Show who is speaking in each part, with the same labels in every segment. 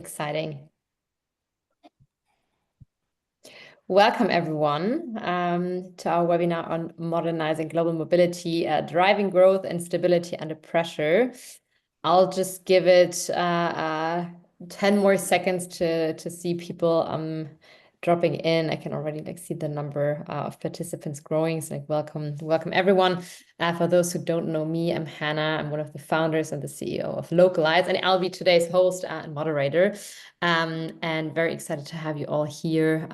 Speaker 1: exciting. Welcome, everyone, to our webinar on modernizing global mobility, driving growth and stability under pressure. I'll just give it 10 more seconds to see people dropping in. I can already see the number of participants growing. So welcome everyone. For those who don't know me, I'm Hannah. I'm one of the founders and the CEO of Localize, and I'll be today's host and moderator. And very excited to have you all here.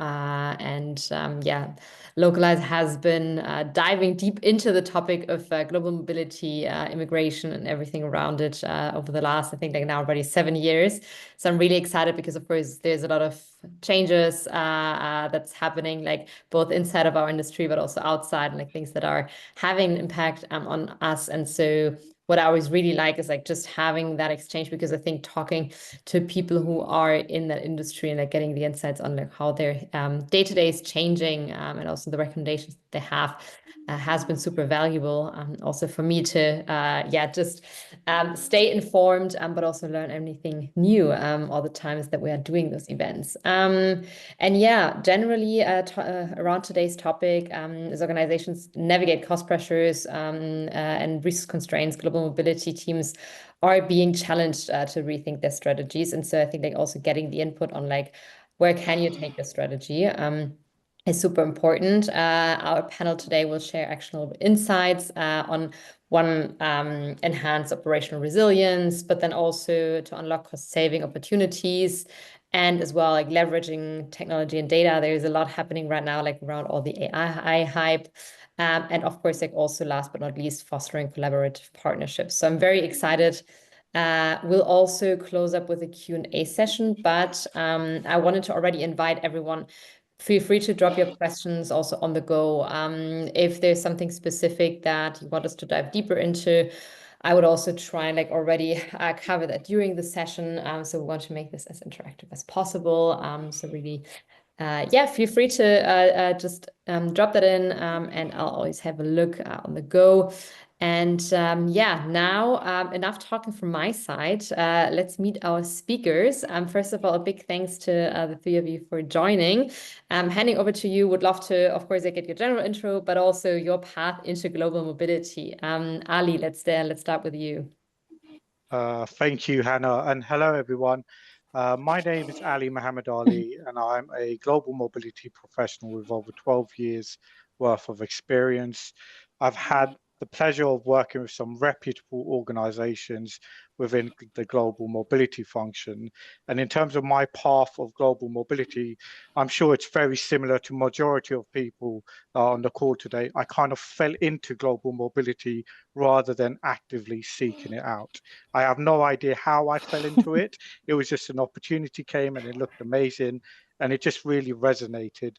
Speaker 1: Localize has been diving deep into the topic of global mobility, immigration, and everything around it over the last, I think, now already 7 years. So I'm really excited because, of course, there's a lot of changes that's happening, both inside of our industry, but also outside, and things that are having an impact on us. And so what I always really like is just having that exchange, because I think talking to people who are in that industry and getting the insights on how their day-to-day is changing, and also the recommendations that they have has been super valuable. Also for me to just stay informed, but also learn anything new all the times that we are doing those events. Generally around today's topic, as organizations navigate cost pressures and resource constraints, global mobility teams are being challenged to rethink their strategies. And so I think also getting the input on where can you take your strategy is super important. Our panel today will share actionable insights on one, enhance operational resilience, but then also to unlock cost-saving opportunities, and as well leveraging technology and data. There's a lot happening right now, around all the AI hype. And of course, also last but not least, fostering collaborative partnerships. So I'm very excited. We'll also close up with a Q&A session, but I wanted to already invite everyone. Feel free to drop your questions also on the go. If there's something specific that you want us to dive deeper into, I would also try and already cover that during the session. So we want to make this as interactive as possible. So really, feel free to just drop that in, and I'll always have a look on the go. And now enough talking from my side. Let's meet our speakers. First of all, a big thanks to the three of you for joining. Handing over to you, would love to, of course, get your general intro, but also your path into global mobility. Ali, let's start with you.
Speaker 2: Thank you, Hannah, and hello, everyone. My name is Ali Muhammad Ali, and I'm a global mobility professional with over 12 years worth of experience. I've had the pleasure of working with some reputable organizations within the global mobility function. And in terms of my path of global mobility, I'm sure it's very similar to majority of people on the call today. I kind of fell into global mobility rather than actively seeking it out. I have no idea how I fell into it. It was just an opportunity came and it looked amazing. And it just really resonated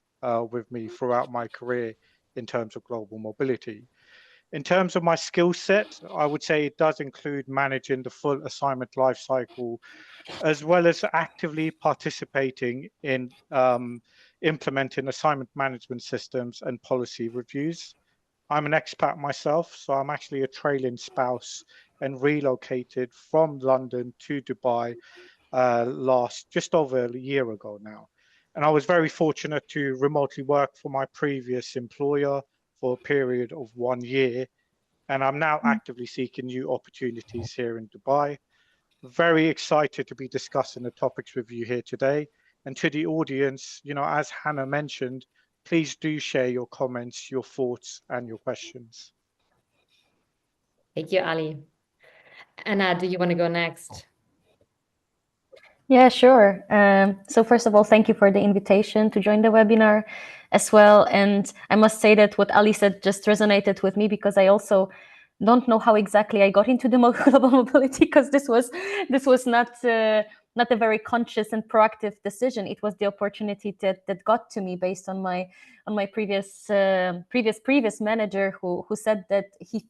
Speaker 2: with me throughout my career in terms of global mobility. In terms of my skill set, I would say it does include managing the full assignment lifecycle, as well as actively participating in implementing assignment management systems and policy reviews. I'm an expat myself, so I'm actually a trailing spouse and relocated from London to Dubai just over a year ago now. And I was very fortunate to remotely work for my previous employer for a period of 1 year. And I'm now actively seeking new opportunities here in Dubai. Very excited to be discussing the topics with you here today. And to the audience, as Hannah mentioned, please do share your comments, your thoughts, and your questions.
Speaker 1: Thank you, Ali. Anna, do you want to go next?
Speaker 3: Yeah, sure. So first of all, thank you for the invitation to join the webinar as well. And I must say that what Ali said just resonated with me, because I also don't know how exactly I got into the global mobility, because this was not a very conscious and proactive decision. It was the opportunity that got to me based on my previous manager who said that he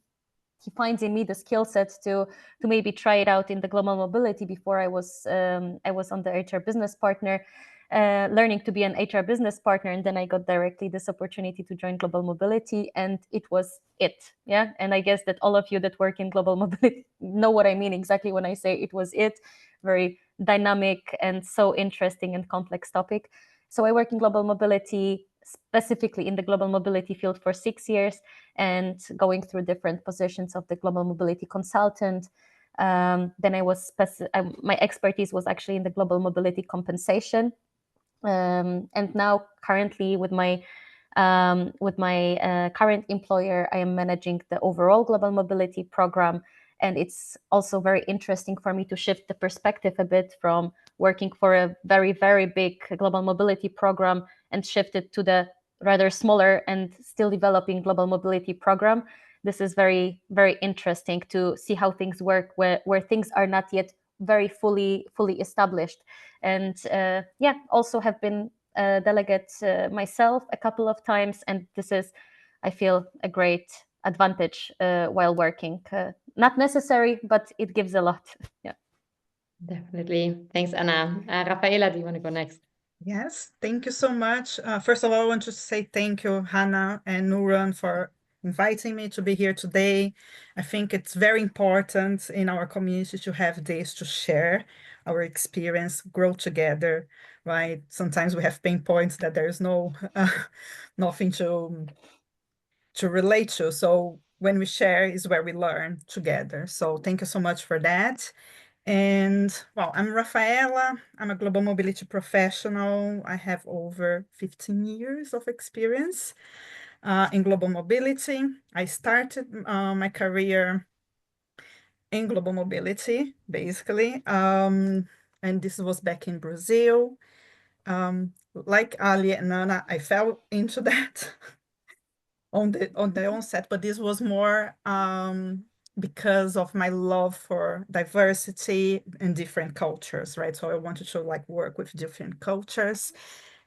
Speaker 3: finds in me the skill set to maybe try it out in the global mobility before I was on the HR business partner. learning to be an HR business partner, and then I got directly this opportunity to join Global Mobility, and it was it. Yeah, and I guess that all of you that work in Global Mobility know what I mean exactly when I say it was it. Very dynamic and so interesting and complex topic. So I work in Global Mobility, specifically in the Global Mobility field for 6 years, and going through different positions of the Global Mobility consultant. Then I was my expertise was actually in the Global Mobility compensation. And now currently with my current employer, I am managing the overall Global Mobility program. And it's also very interesting for me to shift the perspective a bit from working for a very, very big Global Mobility program and shift it to the rather smaller and still developing Global Mobility program. This is very, very interesting to see how things work where things are not yet very fully established. And yeah, also have been a delegate myself a couple of times, and this is, I feel, a great advantage while working. Not necessary, but it gives a lot. Yeah.
Speaker 1: Definitely. Thanks, Anna. Rafaela, do you want to go next?
Speaker 4: Yes, thank you so much. First of all, I want to say thank you, Hannah and Nuran, for inviting me to be here today. I think it's very important in our community to have days to share our experience, grow together, right? Sometimes we have pain points that there's nothing to relate to. So when we share is where we learn together. So thank you so much for that. And well, I'm Rafaela. I'm a global mobility professional. I have over 15 years of experience in global mobility. I started my career in global mobility, basically. And this was back in Brazil. Like Ali and Nana, I fell into that on the onset, but this was more because of my love for diversity and different cultures, right? So I wanted to like work with different cultures,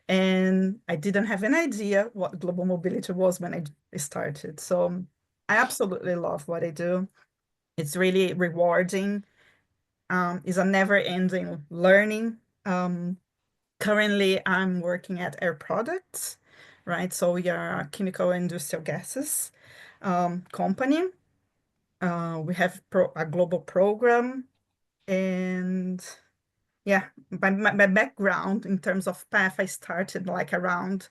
Speaker 4: and I didn't have an idea what global mobility was when I started. So I absolutely love what I do. It's really rewarding. It's a never-ending learning. Currently, I'm working at Air Products, right? So we are a chemical industrial gases company. We have a global program, and yeah, my background in terms of path, I started like around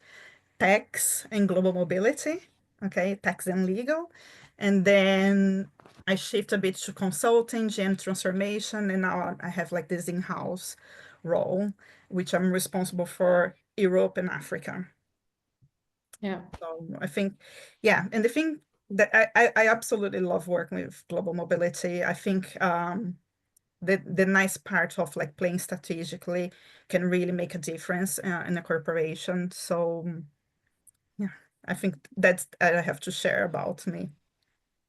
Speaker 4: tax and global mobility, okay, tax and legal, and then I shift a bit to consulting and transformation, and now I have like this in-house role, which I'm responsible for Europe and Africa.
Speaker 1: Yeah.
Speaker 4: So I think, yeah, and the thing that I absolutely love working with global mobility. I think the nice part of like playing strategically can really make a difference in a corporation. So yeah, I think that's I have to share about me.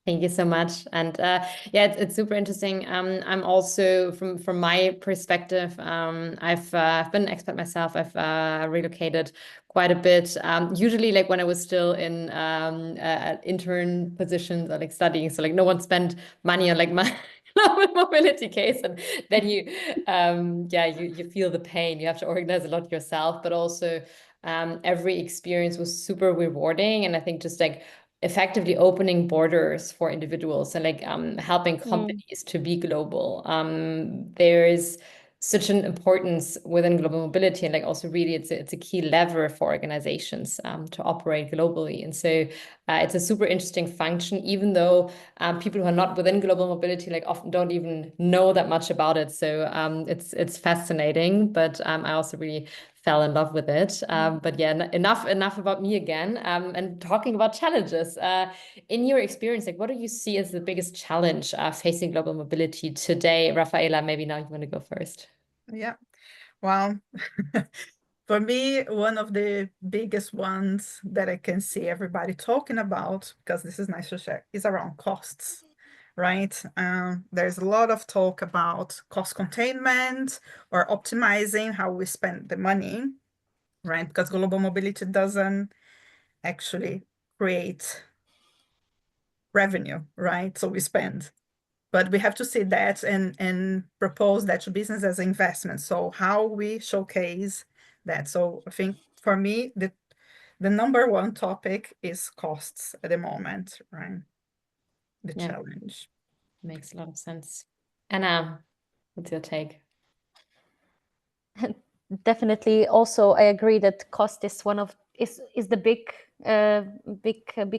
Speaker 1: Thank you so much. And yeah, it's super interesting. I'm also from my perspective, I've been an expat myself. I've relocated quite a bit. Usually like when I was still in intern positions or like studying. So like no one spent money on like my mobility case, and then you you feel the pain. You have to organize a lot yourself, but also every experience was super rewarding. And I think just like effectively opening borders for individuals and like helping companies to be global. There is such an importance within global mobility, and like also really it's a key lever for organizations to operate globally. And so it's a super interesting function, even though people who are not within global mobility like often don't even know that much about it. So it's fascinating, but I also really fell in love with it. But yeah, enough about me again. And talking about challenges. In your experience, like what do you see as the biggest challenge facing global mobility today? Rafaela, maybe now you want to go first.
Speaker 4: Yeah, well, for me, one of the biggest ones that I can see everybody talking about, because this is nice to share, is around costs, right? There's a lot of talk about cost containment or optimizing how we spend the money, right? Because global mobility doesn't actually create revenue, right? So we spend. But we have to see that and propose that to business as an investment. So how we showcase that. So I think for me, the number one topic is costs at the moment, right? The challenge.
Speaker 1: Makes a lot of sense. Anna, what's your take?
Speaker 3: Definitely. Also, I agree that cost is is the big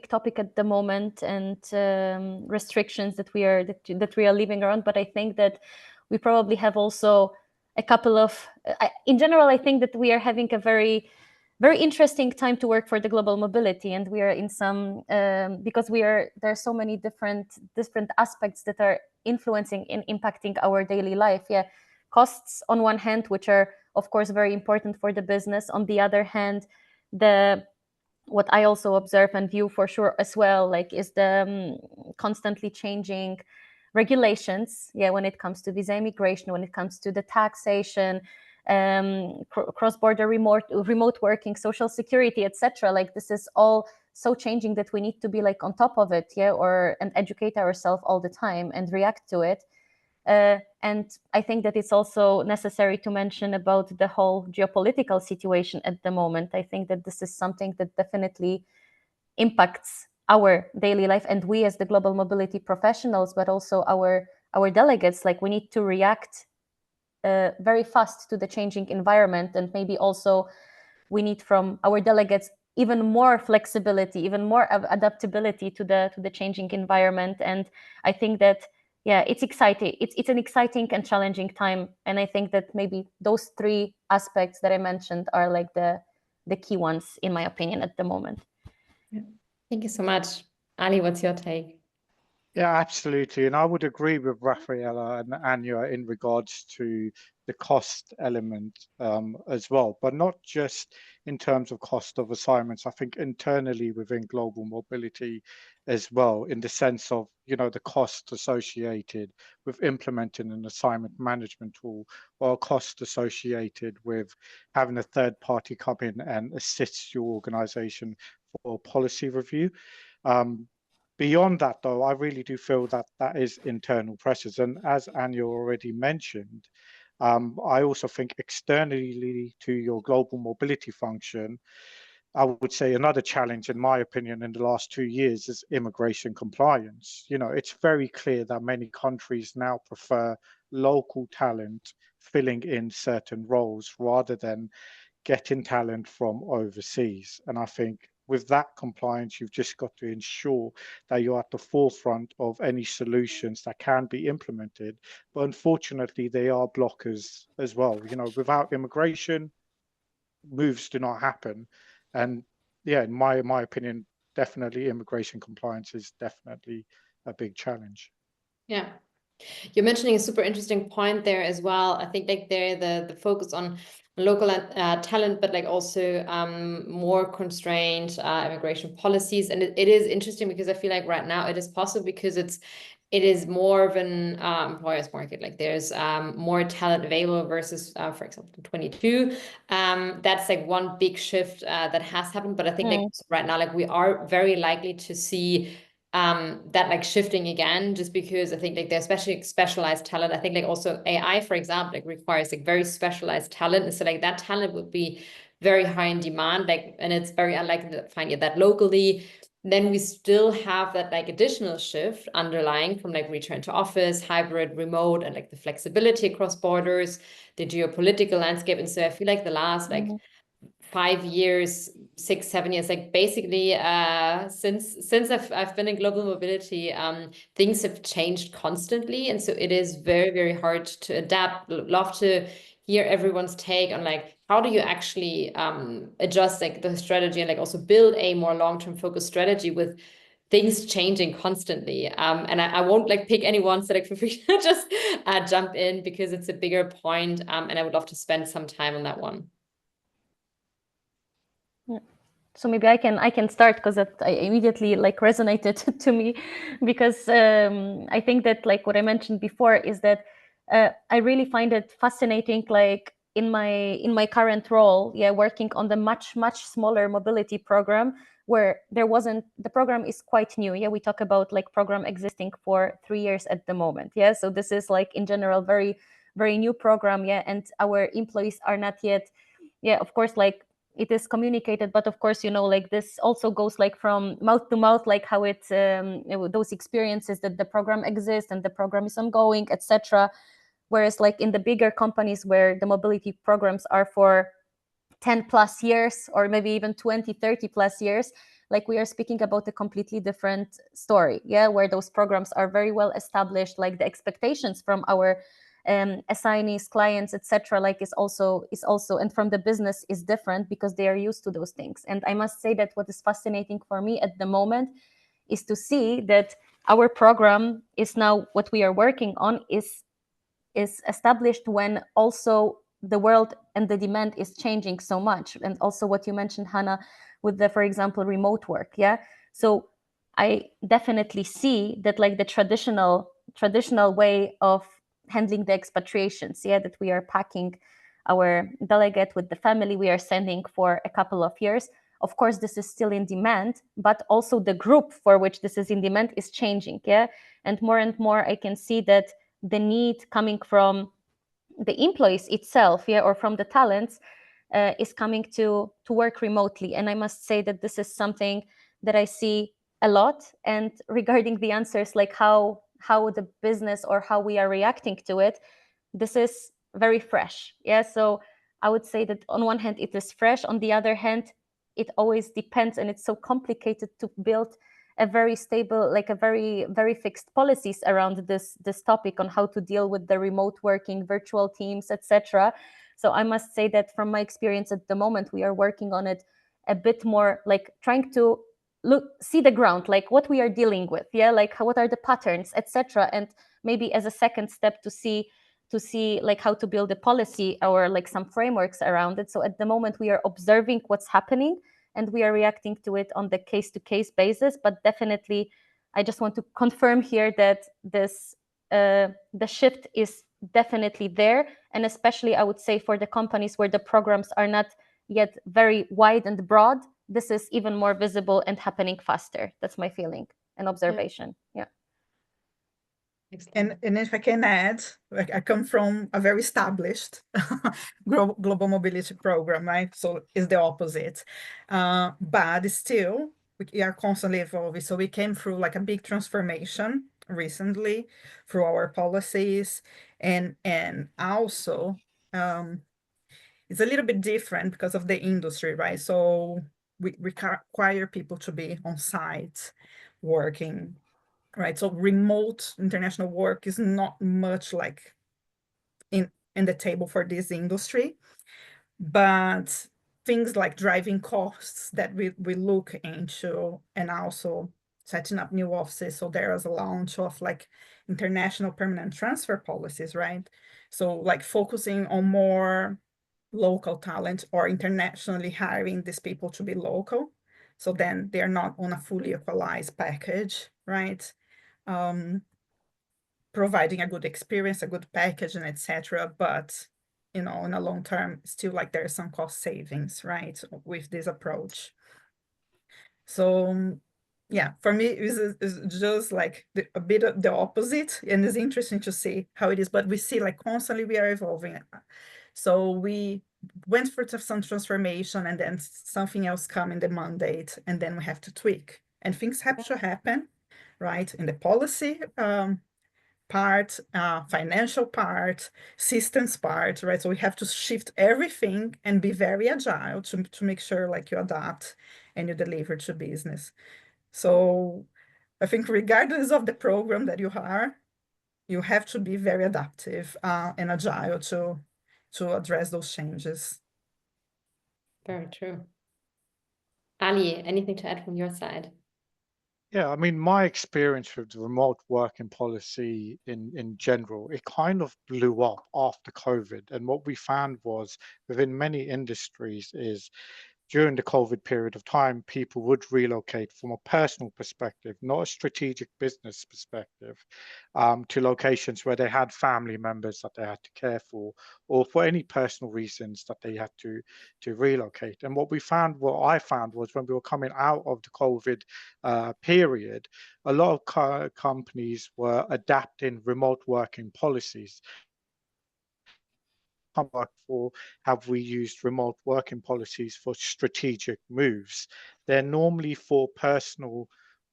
Speaker 3: topic at the moment, and restrictions that we are living around. But I think that we probably have also a couple of. In general, I think that we are having a very interesting time to work for the global mobility, and we are in some because there are so many different aspects that are influencing and impacting our daily life. Yeah, costs on one hand, which are of course very important for the business. On the other hand, what I also observe and view for sure as well, like, is the constantly changing regulations. Yeah, when it comes to visa immigration, when it comes to the taxation, cross-border remote working, social security, etc. Like, this is all so changing that we need to be like on top of it, yeah, and educate ourselves all the time and react to it. And I think that it's also necessary to mention about the whole geopolitical situation at the moment. I think that this is something that definitely impacts our daily life, and we as the global mobility professionals, but also our delegates, like, we need to react very fast to the changing environment, and maybe also we need from our delegates even more flexibility, even more adaptability to the changing environment. And I think that, yeah, it's exciting. It's an exciting and challenging time, and I think that maybe those three aspects that I mentioned are like the key ones, in my opinion, at the moment.
Speaker 1: Yeah. Thank you so much. Ali, what's your take?
Speaker 2: Yeah, absolutely. And I would agree with Rafaela and Anya in regards to the cost element as well, but not just in terms of cost of assignments. I think internally within global mobility as well, in the sense of, the cost associated with implementing an assignment management tool, or cost associated with having a third party come in and assist your organization for policy review. Beyond that, though, I really do feel that is internal pressures. And as Anya already mentioned, I also think externally to your global mobility function, I would say another challenge, in my opinion, in the last 2 years is immigration compliance. It's very clear that many countries now prefer local talent filling in certain roles rather than getting talent from overseas. And I think with that compliance, you've just got to ensure that you're at the forefront of any solutions that can be implemented. But unfortunately, they are blockers as well. Without immigration, moves do not happen. And yeah, in my opinion, definitely immigration compliance is definitely a big challenge.
Speaker 1: Yeah. You're mentioning a super interesting point there as well. I think like there the focus on local talent, but like also more constrained immigration policies. And it is interesting because I feel like right now it is possible because it is more of an employer's market. Like there's more talent available versus, for example, 22. That's like one big shift that has happened. But I think like right now, like we are very likely to see that like shifting again, just because I think like there's especially specialized talent. I think like also AI, for example, like requires like very specialized talent. And so like that talent would be very high in demand, like, and it's very unlikely to find it that locally. Then we still have that like additional shift underlying from like return to office, hybrid, remote, and like the flexibility across borders, the geopolitical landscape. And so I feel like the last like 5 years, 6, 7 years, like basically since I've been in global mobility, things have changed constantly. And so it is very, very hard to adapt. Love to hear everyone's take on like, how do you actually adjust like the strategy and like also build a more long-term focused strategy with things changing constantly. And I won't like pick anyone, so like feel free to just jump in because it's a bigger point, and I would love to spend some time on that one.
Speaker 3: So maybe I can start because I immediately like resonated to me, because I think that like what I mentioned before is that I really find it fascinating, like in my current role, yeah, working on the much smaller mobility program where the program is quite new. Yeah, we talk about like program existing for 3 years at the moment. Yeah, so this is like in general very new program. Yeah, and our employees are not yet yeah, of course, like it is communicated, but of course, you know, like this also goes like from mouth to mouth, like how it's those experiences that the program exists and the program is ongoing, etc. Whereas like in the bigger companies where the mobility programs are for 10 plus years or maybe even 20, 30 plus years, like we are speaking about a completely different story, yeah, where those programs are very well established, like the expectations from our assignees, clients, etc., like is also and from the business is different because they are used to those things. And I must say that what is fascinating for me at the moment is to see that our program is now, what we are working on is established when also the world and the demand is changing so much. And also what you mentioned, Hannah, with the, for example, remote work, yeah. So I definitely see that like the traditional way of handling the expatriations, yeah, that we are packing our delegate with the family we are sending for a couple of years. Of course, this is still in demand, but also the group for which this is in demand is changing, yeah. And more I can see that the need coming from the employees itself, yeah, or from the talents, is coming to work remotely. And I must say that this is something that I see a lot. And regarding the answers, like how the business or how we are reacting to it, this is very fresh, yeah. So I would say that on one hand it is fresh, on the other hand it always depends, and it's so complicated to build a very stable, like a very fixed policies around this topic on how to deal with the remote working, virtual teams, etc. So I must say that from my experience at the moment, we are working on it a bit more, like trying to see the ground, like what we are dealing with, yeah, like what are the patterns, etc. And maybe as a second step to see like how to build a policy or like some frameworks around it. So at the moment we are observing what's happening and we are reacting to it on the case-to-case basis. But definitely, I just want to confirm here that this the shift is definitely there, and especially I would say for the companies where the programs are not yet very wide and broad, this is even more visible and happening faster. That's my feeling and observation. Yeah.
Speaker 4: And if I can add, like I come from a very established global mobility program, right? So it's the opposite. But still, we are constantly evolving. So we came through like a big transformation recently through our policies, and also it's a little bit different because of the industry, right? So we require people to be on site working, right? So remote international work is not much like in the table for this industry, but things like driving costs that we look into, and also setting up new offices. So there is a launch of like international permanent transfer policies, right? So like focusing on more local talent or internationally hiring these people to be local. So then they're not on a fully equalized package, right? Providing a good experience, a good package, and etc. But in a long term, still like there's some cost savings, right, with this approach. So yeah, for me, it's just like a bit of the opposite, and it's interesting to see how it is. But we see like constantly we are evolving. So we went through some transformation, and then something else come in the mandate, and then we have to tweak, and things have to happen, right, in the policy part, financial part, systems part, right? So we have to shift everything and be very agile to make sure like you adapt and you deliver to business. So I think regardless of the program that you are, you have to be very adaptive and agile to address those changes.
Speaker 1: Very true. Ali, anything to add from your side?
Speaker 2: Yeah, I mean, my experience with the remote working policy in general, it kind of blew up after COVID. And what we found was within many industries is during the COVID period of time, people would relocate from a personal perspective, not a strategic business perspective, to locations where they had family members that they had to care for, or for any personal reasons that they had to relocate. And what I found was when we were coming out of the COVID period, a lot of companies were adapting remote working policies come back for, have we used remote working policies for strategic moves? They're normally for personal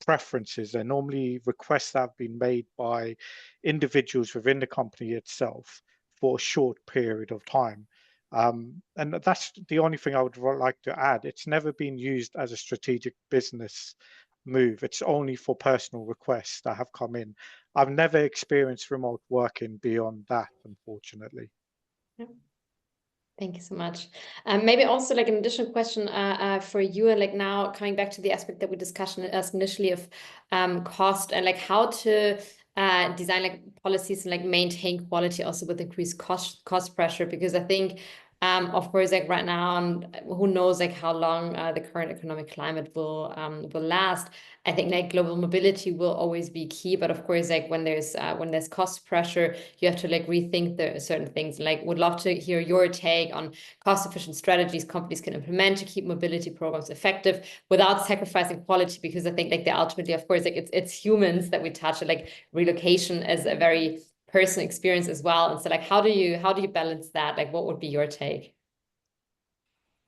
Speaker 2: preferences. They're normally requests that have been made by individuals within the company itself for a short period of time. And that's the only thing I would like to add. It's never been used as a strategic business move. It's only for personal requests that have come in. I've never experienced remote working beyond that, unfortunately.
Speaker 1: Yeah. Thank you so much. Maybe also like an additional question for you, and like now coming back to the aspect that we discussed initially of cost and like how to design like policies and like maintain quality also with increased cost pressure, because I think of course like right now, and who knows like how long the current economic climate will last. I think like global mobility will always be key, but of course like when there's cost pressure, you have to like rethink the certain things. Like would love to hear your take on cost efficient strategies companies can implement to keep mobility programs effective without sacrificing quality, because I think like ultimately of course like it's humans that we touch, and like relocation is a very personal experience as well. And so like how do you balance that? Like what would be your take?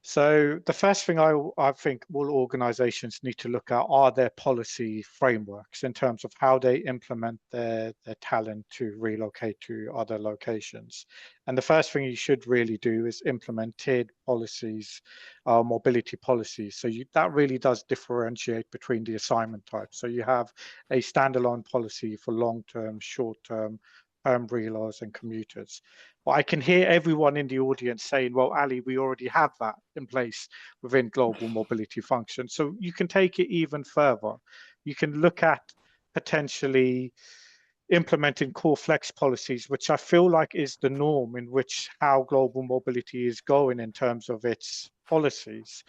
Speaker 2: So the first thing I think all organizations need to look at are their policy frameworks in terms of how they implement their talent to relocate to other locations. And the first thing you should really do is implement tiered policies, mobility policies. So that really does differentiate between the assignment types. So you have a standalone policy for long-term, short-term, perm reloads and commuters. But I can hear everyone in the audience saying, well, Ali, we already have that in place within global mobility function. So you can take it even further. You can look at potentially implementing core flex policies, which I feel like is the norm in which how global mobility is going in terms of its policies.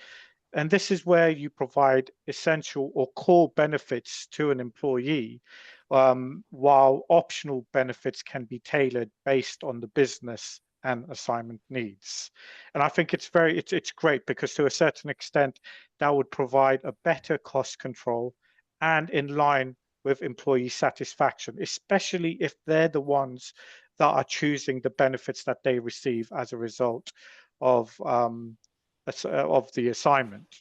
Speaker 2: And this is where you provide essential or core benefits to an employee, while optional benefits can be tailored based on the business and assignment needs. And I think it's great because to a certain extent, that would provide a better cost control and in line with employee satisfaction, especially if they're the ones that are choosing the benefits that they receive as a result of the assignment.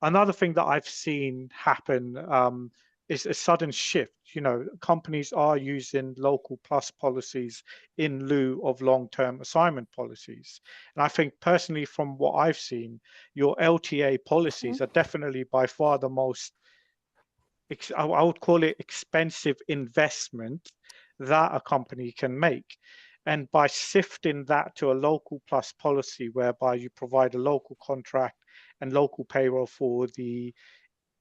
Speaker 2: Another thing that I've seen happen is a sudden shift. You know, companies are using local plus policies in lieu of long-term assignment policies. And I think personally, from what I've seen, your LTA policies are definitely by far the most, I would call it expensive investment that a company can make. And by shifting that to a local plus policy, whereby you provide a local contract and local payroll for the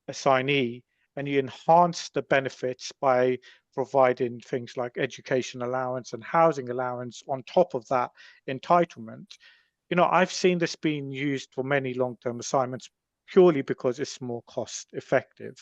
Speaker 2: assignee, and you enhance the benefits by providing things like education allowance and housing allowance on top of that entitlement. You know, I've seen this being used for many long-term assignments purely because it's more cost effective.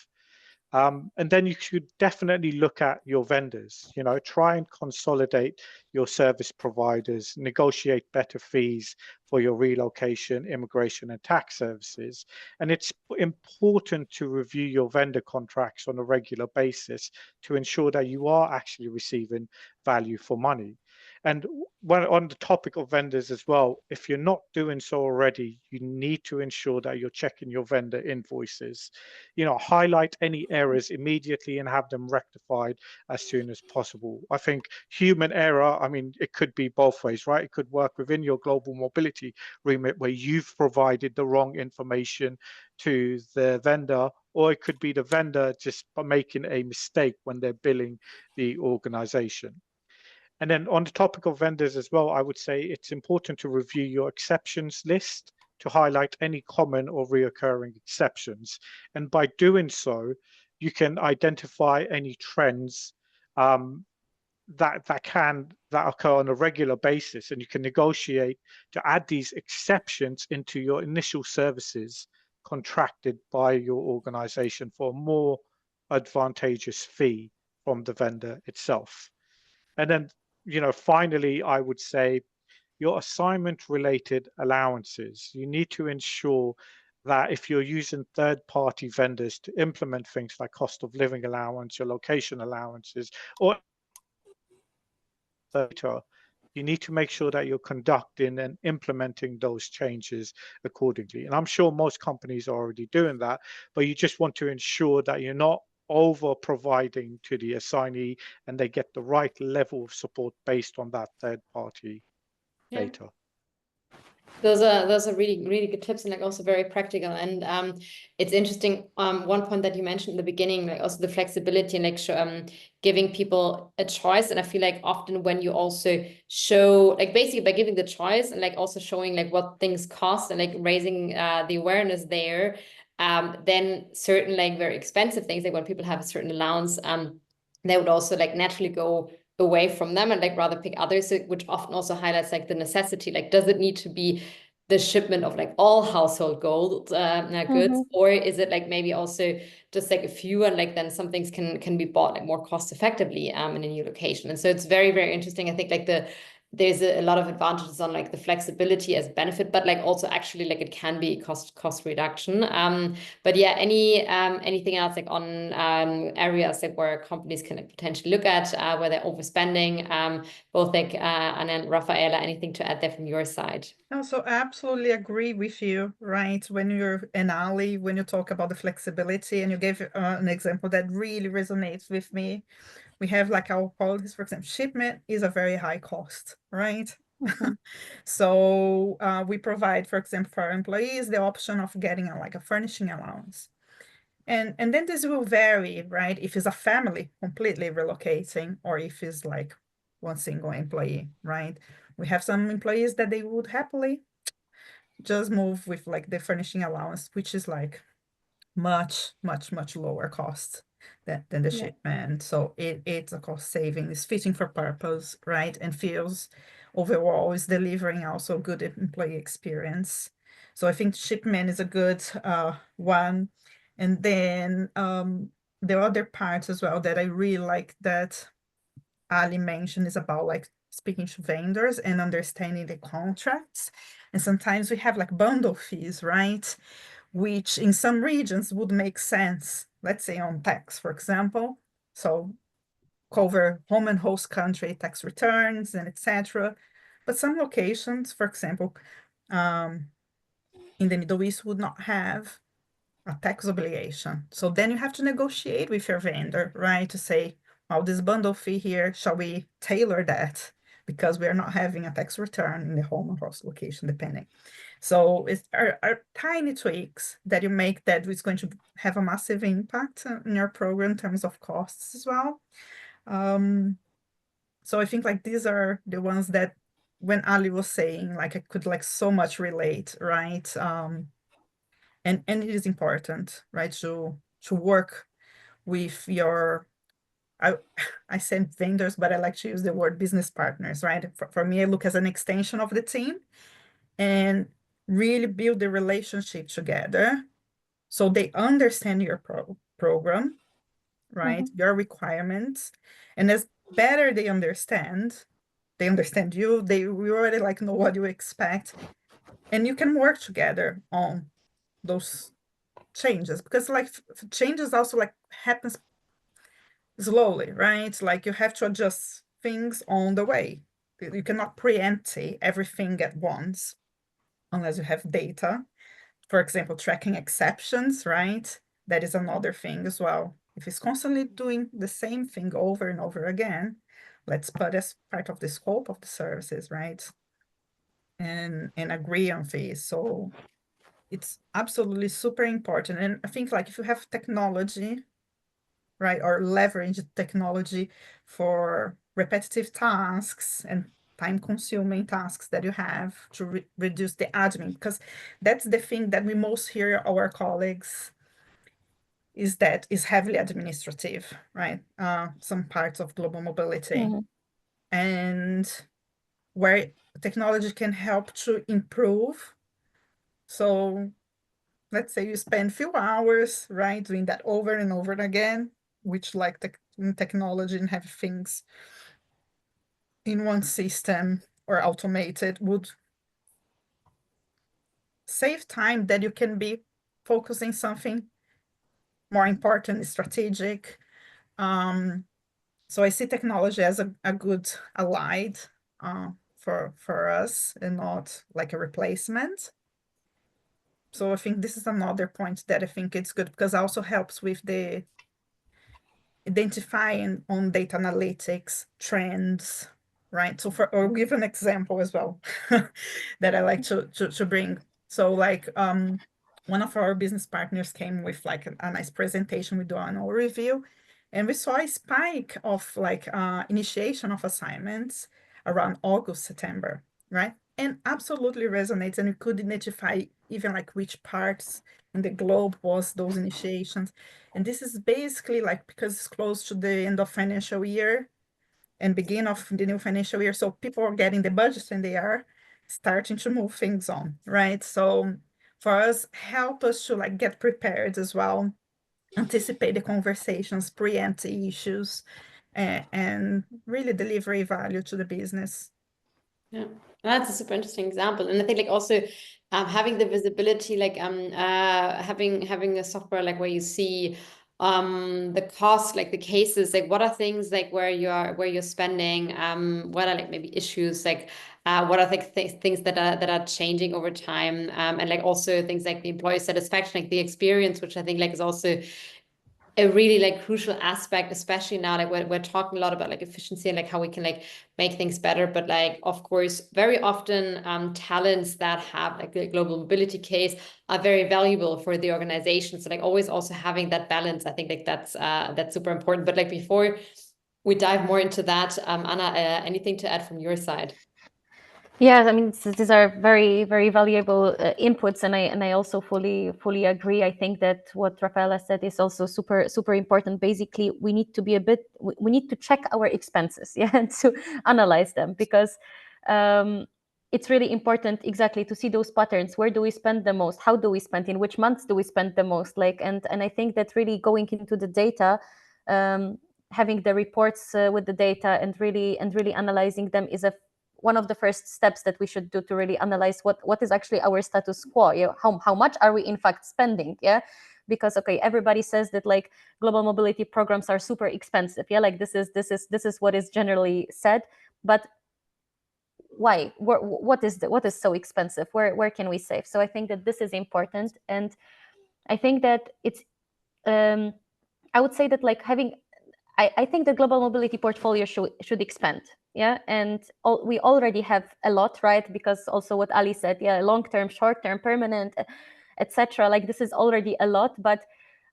Speaker 2: And then you should definitely look at your vendors, you know, try and consolidate your service providers, negotiate better fees for your relocation, immigration and tax services. And it's important to review your vendor contracts on a regular basis to ensure that you are actually receiving value for money. And when on the topic of vendors as well, if you're not doing so already, you need to ensure that you're checking your vendor invoices. You know, highlight any errors immediately and have them rectified as soon as possible. I think human error, I mean, it could be both ways, right? It could work within your global mobility remit where you've provided the wrong information to the vendor, or it could be the vendor just making a mistake when they're billing the organization. And then on the topic of vendors as well, I would say it's important to review your exceptions list to highlight any common or reoccurring exceptions. And by doing so, you can identify any trends that occur on a regular basis, and you can negotiate to add these exceptions into your initial services contracted by your organization for a more advantageous fee from the vendor itself. And then, you know, finally, I would say your assignment related allowances. You need to ensure that if you're using third-party vendors to implement things like cost of living allowance, your location allowances, or data, you need to make sure that you're conducting and implementing those changes accordingly. And I'm sure most companies are already doing that, but you just want to ensure that you're not over providing to the assignee and they get the right level of support based on that third party data.
Speaker 1: Those are really good tips, and like also very practical. And it's interesting. One point that you mentioned in the beginning, like also the flexibility and like giving people a choice. And I feel like often when you also show, like basically by giving the choice and like also showing like what things cost and like raising the awareness there, then certain like very expensive things, like when people have a certain allowance, they would also like naturally go away from them and like rather pick others, which often also highlights like the necessity. Like, does it need to be the shipment of like all household goods, or is it like maybe also just like a few, and like then some things can be bought like more cost effectively in a new location? And so it's very interesting. I think like there's a lot of advantages on like the flexibility as benefit, but like also actually like it can be cost reduction. But yeah, anything else like on areas like where companies can like, potentially look at where they're overspending, both like and then Rafaela, anything to add there from your side?
Speaker 4: No, so I absolutely agree with you, right? When you're an Ali, when you talk about the flexibility, and you gave an example that really resonates with me. We have like our policies, for example, shipment is a very high cost, right? So we provide, for example, for our employees, the option of getting like a furnishing allowance. And then this will vary, right? If it's a family completely relocating, or if it's like one single employee, right? We have some employees that they would happily just move with like the furnishing allowance, which is like much lower cost than the shipment. So it's a cost saving, it's fitting for purpose, right? And feels overall is delivering also good employee experience. So I think shipment is a good one. And then the other part as well that I really like that Ali mentioned is about like speaking to vendors and understanding the contracts. And sometimes we have like bundle fees, right? Which in some regions would make sense, let's say on tax, for example. So cover home and host country tax returns and etc. But some locations, for example, in the Middle East would not have a tax obligation. So then you have to negotiate with your vendor, right? To say, well, this bundle fee here, shall we tailor that? Because we are not having a tax return in the home or host location, depending. So it's are tiny tweaks that you make that is going to have a massive impact in your program in terms of costs as well. So I think like these are the ones that when Ali was saying, like I could like so much relate, right? And it is important, right, to work with your, I said vendors, but I like to use the word business partners, right? For me, I look as an extension of the team and really build the relationship together so they understand your program, right? Your requirements. And as better they understand you, we already like know what you expect. And you can work together on those changes, because like changes also like happens slowly, right? Like you have to adjust things on the way. You cannot preempt everything at once unless you have data. For example, tracking exceptions, right? That is another thing as well. If it's constantly doing the same thing over and over again, let's put as part of the scope of the services, right? And agree on fees. So it's absolutely super important. And I think like if you have technology, right, or leverage technology for repetitive tasks and time-consuming tasks that you have to reduce the admin, because that's the thing that we most hear our colleagues is that is heavily administrative, right? Some parts of global mobility, and where technology can help to improve. So let's say you spend few hours, right, doing that over and over again, which like technology and have things in one system or automated would save time that you can be focusing something more important, strategic. So I see technology as a good allied for us and not like a replacement. So I think this is another point that I think it's good, because it also helps with the identifying on data analytics trends, right? So or give an example as well that I like to bring. So like one of our business partners came with like a nice presentation. We do an annual review, and we saw a spike of like initiation of assignments around August, September, right? And absolutely resonates, and we could identify even like which parts in the globe was those initiations. And this is basically like because it's close to the end of financial year and begin of the new financial year. So people are getting the budgets and they are starting to move things on, right? So for us, help us to like get prepared as well, anticipate the conversations, preempt the issues, and really deliver a value to the business.
Speaker 1: Yeah, that's a super interesting example. And I think like also having the visibility, like having a software like where you see the cost, like the cases, like what are things like where you're spending, what are like maybe issues, like what are like things that are changing over time, and like also things like the employee satisfaction, like the experience, which I think like is also a really like crucial aspect, especially now like we're talking a lot about like efficiency and like how we can like make things better, but like of course very often talents that have like the global mobility case are very valuable for the organization. So like always also having that balance, I think like that's super important. But like before we dive more into that, Anna, anything to add from your side?
Speaker 3: Yeah, I mean, these are very, very valuable inputs, and I also fully agree. I think that what Rafaela said is also super important. Basically, we need to be we need to check our expenses, yeah, and to analyze them, because it's really important exactly to see those patterns. Where do we spend the most? How do we spend? In which months do we spend the most? Like, and I think that really going into the data, having the reports with the data and really analyzing them is one of the first steps that we should do to really analyze what is actually our status quo. You know, how much are we in fact spending? Yeah, because okay, everybody says that like global mobility programs are super expensive. Yeah, like this is what is generally said, but why? What is so expensive? Where can we save? So I think that this is important, and I think that it's I would say that like having I think the global mobility portfolio should expand. Yeah, and we already have a lot, right? Because also what Ali said, yeah, long-term, short-term, permanent, etc. Like this is already a lot, but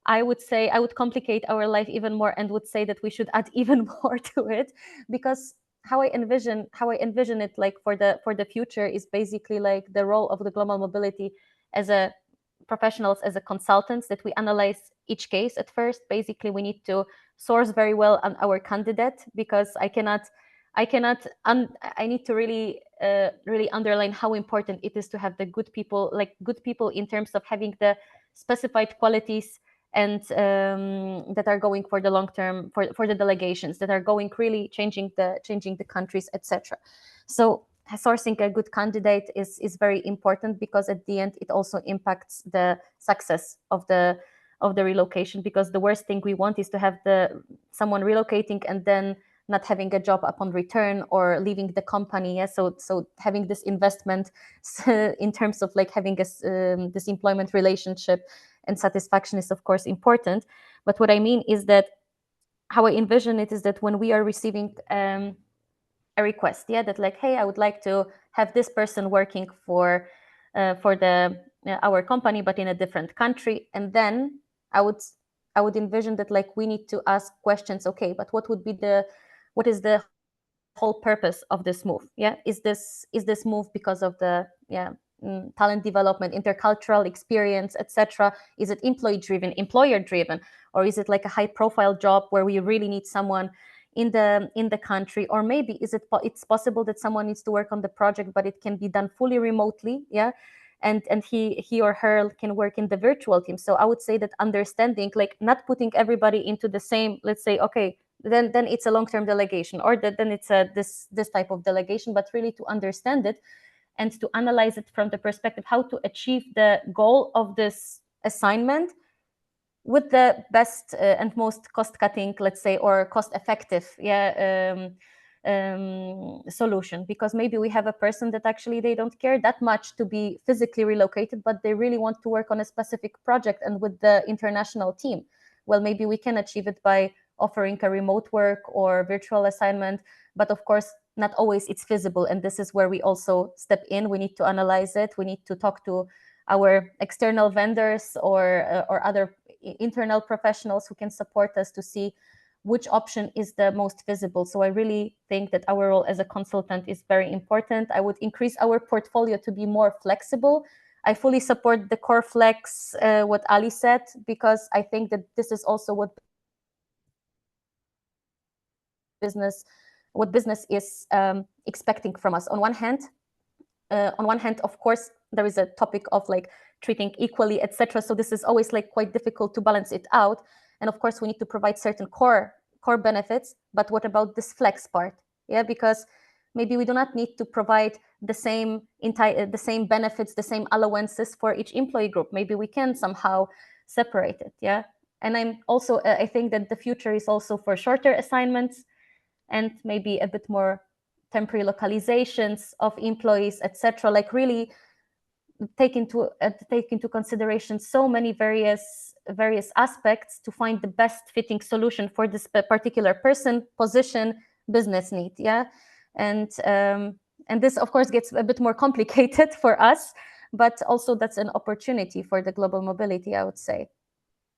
Speaker 3: I would say I would complicate our life even more and would say that we should add even more to it, because how I envision it like for the future is basically like the role of the global mobility as a professionals, as a consultants, that we analyze each case at first. Basically, we need to source very well on our candidate, because I need to really really underline how important it is to have the good people in terms of having the specified qualities, and that are going for the long term, for the delegations that are going really changing the countries, etc. So sourcing a good candidate is very important, because at the end it also impacts the success of the relocation, because the worst thing we want is to have someone relocating and then not having a job upon return or leaving the company. Yeah? So having this investment in terms of like having this employment relationship and satisfaction is of course important. But what I mean is that how I envision it is that when we are receiving a request, yeah, that like, hey, I would like to have this person working for our company, but in a different country, and then I would envision that like we need to ask questions. Okay, but what is the whole purpose of this move? Yeah, is this move because of the talent development, intercultural experience, etc.? Is it employee driven, employer driven, or is it like a high profile job where we really need someone in the country? Or maybe it's possible that someone needs to work on the project, but it can be done fully remotely. Yeah, and he or her can work in the virtual team. So I would say that understanding, like not putting everybody into the same, let's say, okay, then it's a long-term delegation, or then it's this type of delegation, but really to understand it and to analyze it from the perspective how to achieve the goal of this assignment with the best and most cost-cutting, let's say, or cost-effective solution, because maybe we have a person that actually they don't care that much to be physically relocated, but they really want to work on a specific project and with the international team. Well, maybe we can achieve it by offering a remote work or virtual assignment, but of course not always it's feasible, and this is where we also step in. We need to analyze it. We need to talk to our external vendors or other internal professionals who can support us to see which option is the most feasible. So I really think that our role as a consultant is very important. I would increase our portfolio to be more flexible. I fully support the core flex, what Ali said, because I think that this is also what business is expecting from us. On one hand, of course, there is a topic of like treating equally, etc. So this is always like quite difficult to balance it out. And of course, we need to provide certain core benefits. But what about this flex part? Yeah, because maybe we do not need to provide the same benefits, the same allowances for each employee group. Maybe we can somehow separate it. Yeah, and I'm also I think that the future is also for shorter assignments and maybe a bit more temporary localizations of employees, etc. Like really take into consideration so many various aspects to find the best fitting solution for this particular person, position, business need. Yeah, and this of course gets a bit more complicated for us, but also that's an opportunity for the global mobility, I would say.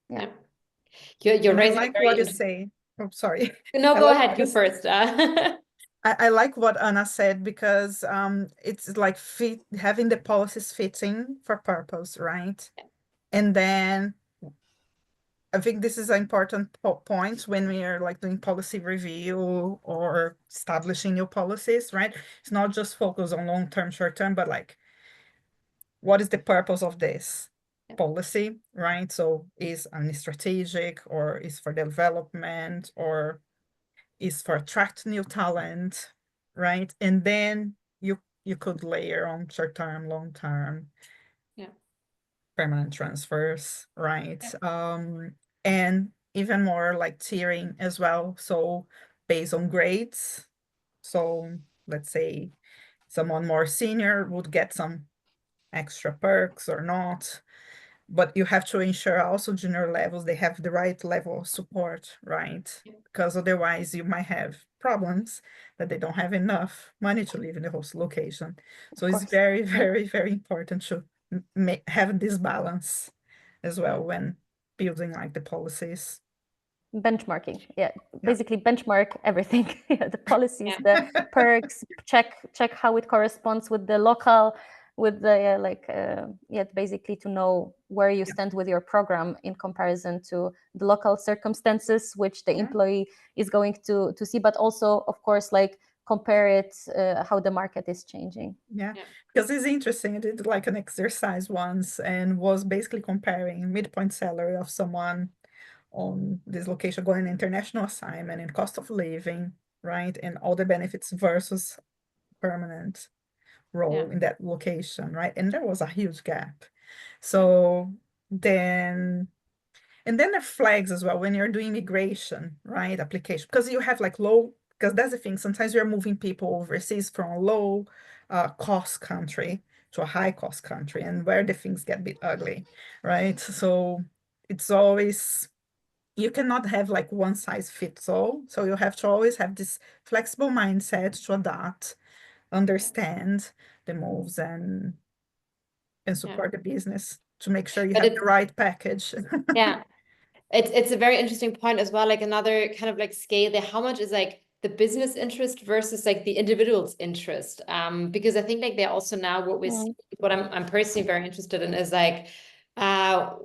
Speaker 3: Yeah.
Speaker 1: You're raising
Speaker 4: I like what you say. Oh, sorry.
Speaker 1: No, go ahead. You first.
Speaker 4: I like what Anna said, because it's like having the policies fitting for purpose, right?
Speaker 1: Yeah.
Speaker 4: And then I think this is an important point when we are like doing policy review or establishing new policies, right? It's not just focus on long-term, short-term, but like, what is the purpose of this policy, right? So is it strategic, or is for development, or is for attract new talent, right? And then you could layer on short-term, long-term, permanent transfers, right? And even more like tiering as well. So based on grades. So let's say someone more senior would get some extra perks or not. But you have to ensure also junior levels, they have the right level of support, right? Because otherwise you might have problems that they don't have enough money to live in the host location. So it's very, very, very important to have this balance as well when building like the policies.
Speaker 3: Benchmarking, basically benchmark everything. The policies, the perks, check how it corresponds with the local, with the basically to know where you stand with your program in comparison to the local circumstances, which the employee is going to see, but also of course like compare it how the market is changing.
Speaker 4: Because it's interesting. I did like an exercise once and was basically comparing midpoint salary of someone on this location going international assignment and cost of living, right? And all the benefits versus permanent role in that location, right? And there was a huge gap. So then, and then there are flags as well when you're doing migration, right? Application, because you have like low, because that's the thing, sometimes you're moving people overseas from a low cost country to a high cost country, and where the things get a bit ugly, right? So it's always, you cannot have like one size fits all. So you have to always have this flexible mindset to adapt, understand the moves, and support the business to make sure you have the right package.
Speaker 1: It's a very interesting point as well. Like another kind of like scale there, how much is like the business interest versus like the individual's interest? Because I think like they're also now what I'm personally very interested in is like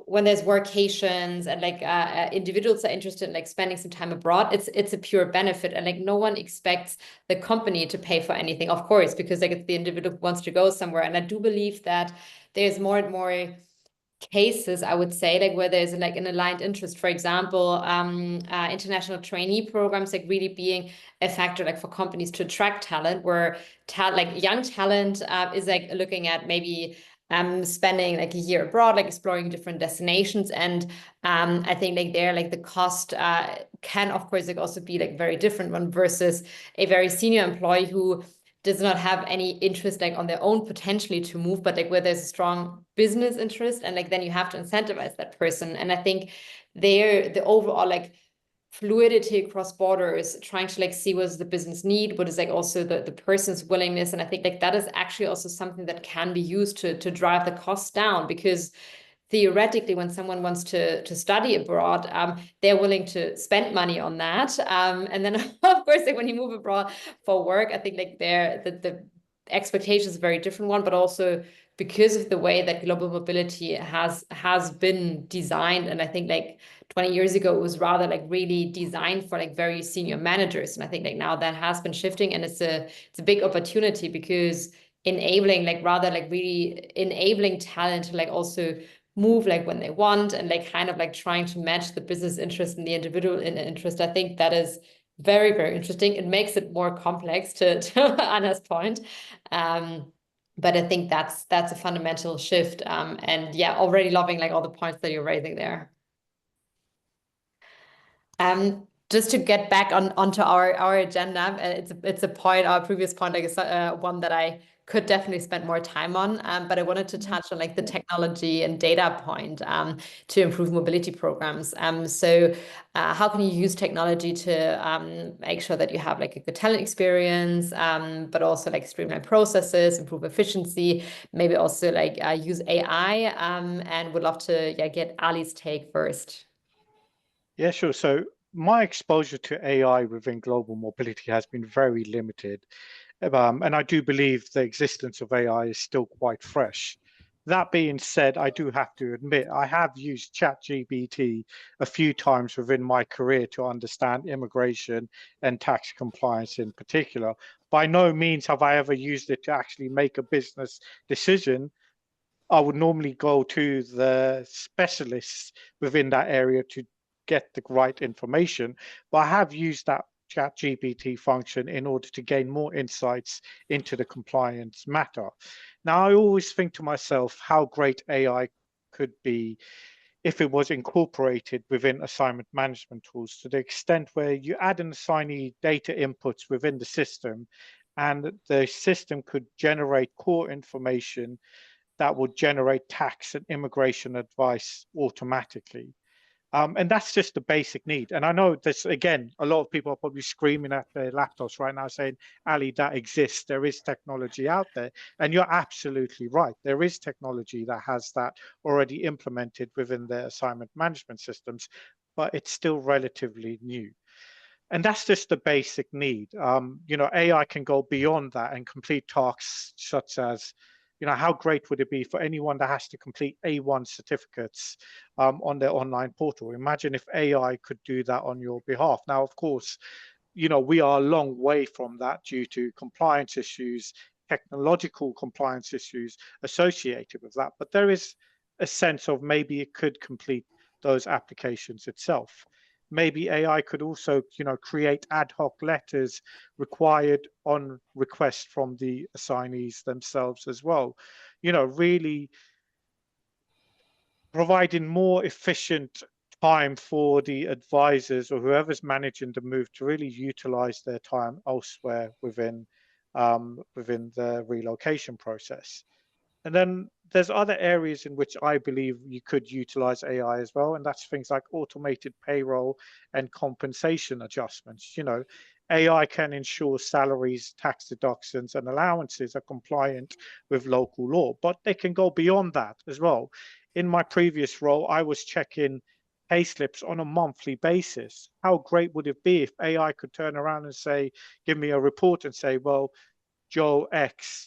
Speaker 1: when there's workations and like individuals are interested in like spending some time abroad, it's a pure benefit, and like no one expects the company to pay for anything, of course, because like it's the individual who wants to go somewhere. And I do believe that there's more and more cases, I would say, like where there's like an aligned interest. For example, international trainee programs like really being a factor like for companies to attract talent, where like young talent is like looking at maybe spending like a year abroad, like exploring different destinations. And I think like there, like the cost can of course like also be like very different one versus a very senior employee who does not have any interest like on their own potentially to move, but like where there's a strong business interest, and like then you have to incentivize that person. And I think there the overall like fluidity across borders, trying to like see what's the business need, what is like also the person's willingness. And I think like that is actually also something that can be used to drive the costs down, because theoretically, when someone wants to study abroad, they're willing to spend money on that. And then of course, like when you move abroad for work, I think like the expectation is a very different one, but also because of the way that global mobility has been designed. And I think like 20 years ago, it was rather like really designed for like very senior managers. And I think like now that has been shifting, and it's a big opportunity, because enabling like rather like really enabling talent to like also move like when they want, and like kind of like trying to match the business interest and the individual interest. I think that is very, very interesting. It makes it more complex to Anna's point. But I think that's a fundamental shift. And yeah, already loving like all the points that you're raising there. Just to get back onto our agenda, it's a point, our previous point, I guess, one that I could definitely spend more time on. But I wanted to touch on like the technology and data point to improve mobility programs. So how can you use technology to make sure that you have like a good talent experience, but also like streamline processes, improve efficiency, maybe also like use AI, and would love to get Ali's take first.
Speaker 2: Yeah, sure. So my exposure to AI within global mobility has been very limited. And I do believe the existence of AI is still quite fresh. That being said, I do have to admit, I have used ChatGPT a few times within my career to understand immigration and tax compliance in particular. By no means have I ever used it to actually make a business decision. I would normally go to the specialists within that area to get the right information. But I have used that ChatGPT function in order to gain more insights into the compliance matter. Now, I always think to myself how great AI could be if it was incorporated within assignment management tools, to the extent where you add an assignee data inputs within the system, and the system could generate core information that would generate tax and immigration advice automatically. And that's just the basic need. And I know this, again, a lot of people are probably screaming at their laptops right now saying, Ali, that exists. There is technology out there. And you're absolutely right. There is technology that has that already implemented within their assignment management systems, but it's still relatively new. And that's just the basic need. AI can go beyond that and complete tasks such as, how great would it be for anyone that has to complete A1 certificates on their online portal? Imagine if AI could do that on your behalf. Now, of course, we are a long way from that due to compliance issues, technological compliance issues associated with that. But there is a sense of maybe it could complete those applications itself. Maybe AI could also, create ad hoc letters required on request from the assignees themselves as well. Really providing more efficient time for the advisors or whoever's managing the move to really utilize their time elsewhere within the relocation process. And then there's other areas in which I believe you could utilize AI as well, and that's things like automated payroll and compensation adjustments. AI can ensure salaries, tax deductions, and allowances are compliant with local law, but they can go beyond that as well. In my previous role, I was checking payslips on a monthly basis. How great would it be if AI could turn around and say, give me a report and say, well, Joe X,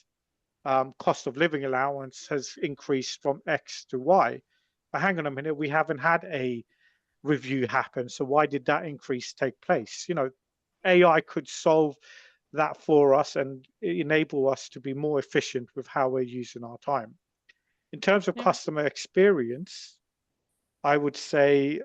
Speaker 2: cost of living allowance has increased from X to Y. But hang on a minute, we haven't had a review happen. So why did that increase take place? AI could solve that for us and enable us to be more efficient with how we're using our time. In terms of customer experience, I would say,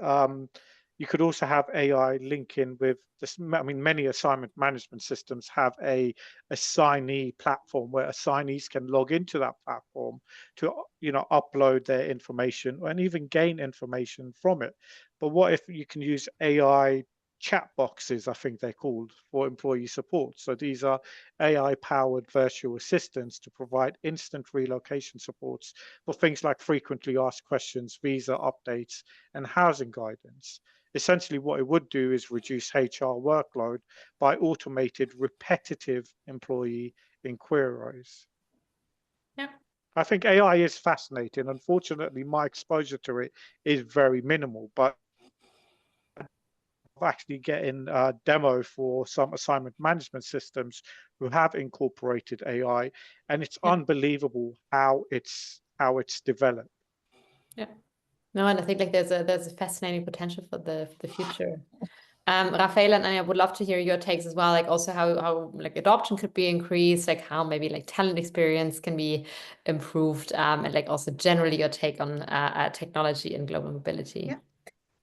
Speaker 2: You could also have AI link in with this. I mean, many assignment management systems have a assignee platform where assignees can log into that platform to, upload their information and even gain information from it. But what if you can use AI chat boxes, I think they're called, for employee support? So these are AI powered virtual assistants to provide instant relocation supports for things like frequently asked questions, visa updates, and housing guidance. Essentially, what it would do is reduce HR workload by automated repetitive employee inquiries.
Speaker 1: Yeah.
Speaker 2: I think AI is fascinating. Unfortunately, my exposure to it is very minimal, but actually getting a demo for some assignment management systems who have incorporated AI, and it's unbelievable how it's developed.
Speaker 1: Yeah. No, and I think like there's a fascinating potential for the future. Rafael and Anya, would love to hear your takes as well, like also how like adoption could be increased, like how maybe like talent experience can be improved, and like also generally your take on technology and global mobility.
Speaker 4: Yeah.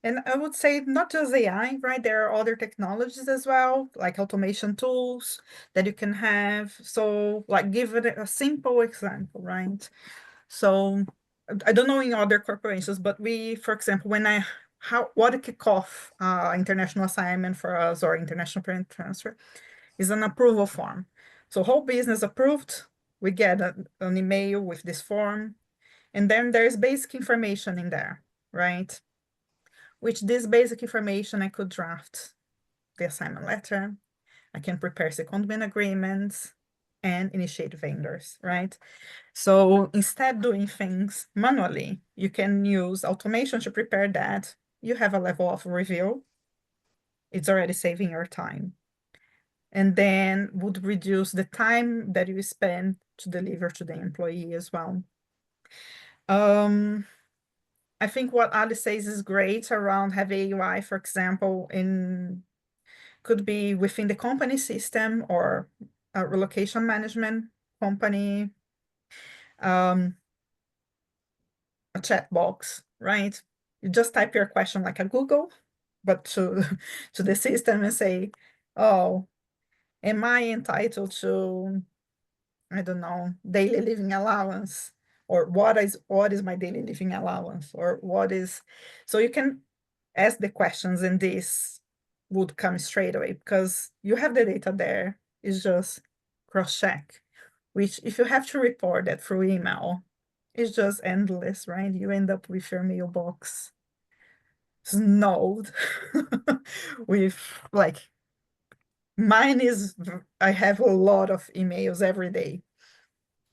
Speaker 4: And I would say not just AI, right? There are other technologies as well, like automation tools that you can have. So like give it a simple example, right? So I don't know in other corporations, but we, for example, what a kickoff international assignment for us or international parent transfer is an approval form. So whole business approved, we get an email with this form, and then there's basic information in there, right? Which this basic information I could draft the assignment letter, I can prepare secondment agreements and initiate vendors, right? So instead doing things manually, you can use automation to prepare that. You have a level of review. It's already saving your time. And then would reduce the time that you spend to deliver to the employee as well. I think what Alice says is great around having AI, for example, could be within the company system or a relocation management company, a chat box, right? You just type your question like a Google, but to the system and say, oh, am I entitled to, I don't know, daily living allowance? Or what is my daily living allowance? Or so you can ask the questions and this would come straight away because you have the data there. It's just cross-check, which if you have to report that through email, it's just endless, right? You end up with your mailbox snowed with like, I have a lot of emails every day,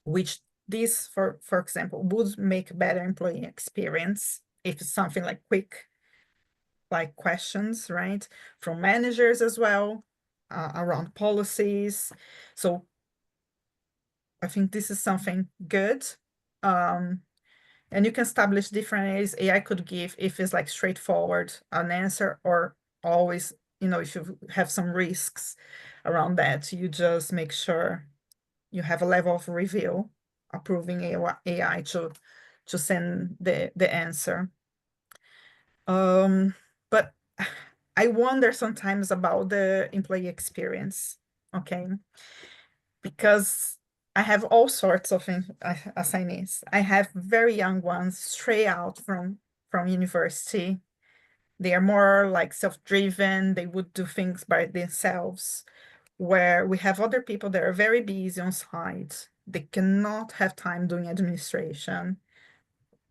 Speaker 4: which this, for example, would make better employee experience if it's something like quick, like questions, right? From managers as well, around policies. So I think this is something good. And you can establish different ways AI could give if it's like straightforward an answer or always, if you have some risks around that, you just make sure you have a level of review approving AI to send the answer. But I wonder sometimes about the employee experience, okay? Because I have all sorts of assignees. I have very young ones straight out from university. They are more like self-driven. They would do things by themselves, where we have other people that are very busy on site. They cannot have time doing administration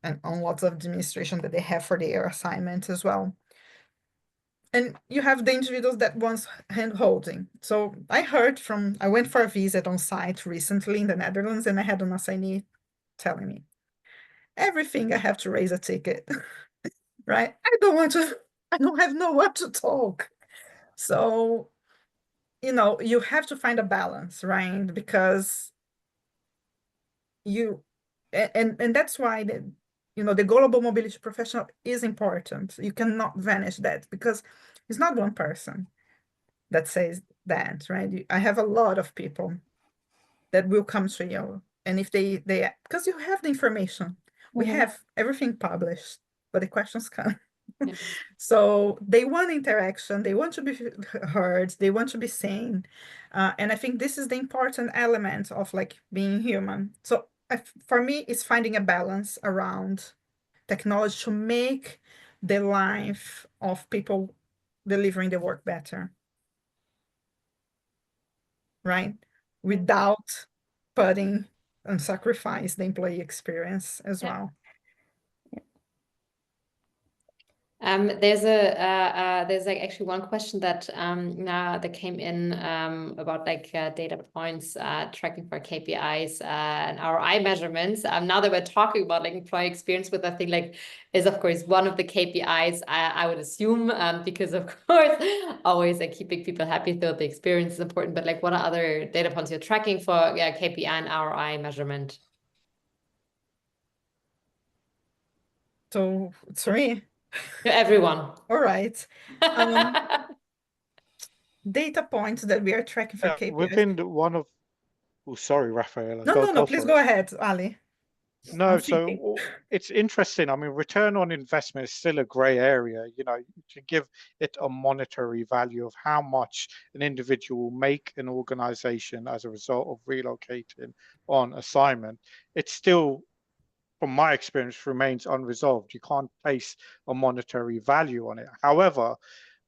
Speaker 4: and on lots of administration that they have for their assignments as well. And you have the individuals that wants hand holding. So I went for a visit on site recently in the Netherlands, and I had an assignee telling me, everything I have to raise a ticket, right? I don't have nowhere to talk. So, you have to find a balance, right? Because and that's why the global mobility professional is important. You cannot vanish that because it's not one person that says that, right? I have a lot of people that will come to you. And if they because you have the information, we have everything published, but the questions come. So they want interaction, they want to be heard, they want to be seen. And I think this is the important element of like being human. So for me, it's finding a balance around technology to make the life of people delivering the work better, right? Without putting and sacrifice the employee experience as well.
Speaker 1: There's like actually one question that that came in about like data points, tracking for KPIs and ROI measurements. Now that we're talking about like employee experience, with I think like is of course one of the KPIs I would assume, because of course always like keeping people happy, so the experience is important. But like, what are other data points you're tracking for KPI and ROI measurement?
Speaker 4: So it's me.
Speaker 1: Everyone.
Speaker 4: All right. Data points that we are tracking for KPIs.
Speaker 2: Within one of, oh, sorry, Rafaela.
Speaker 4: No, please go ahead, Ali.
Speaker 2: No, so it's interesting. I mean, return on investment is still a gray area. You know, to give it a monetary value of how much an individual will make an organization as a result of relocating on assignment, it's still, from my experience, remains unresolved. You can't place a monetary value on it. However,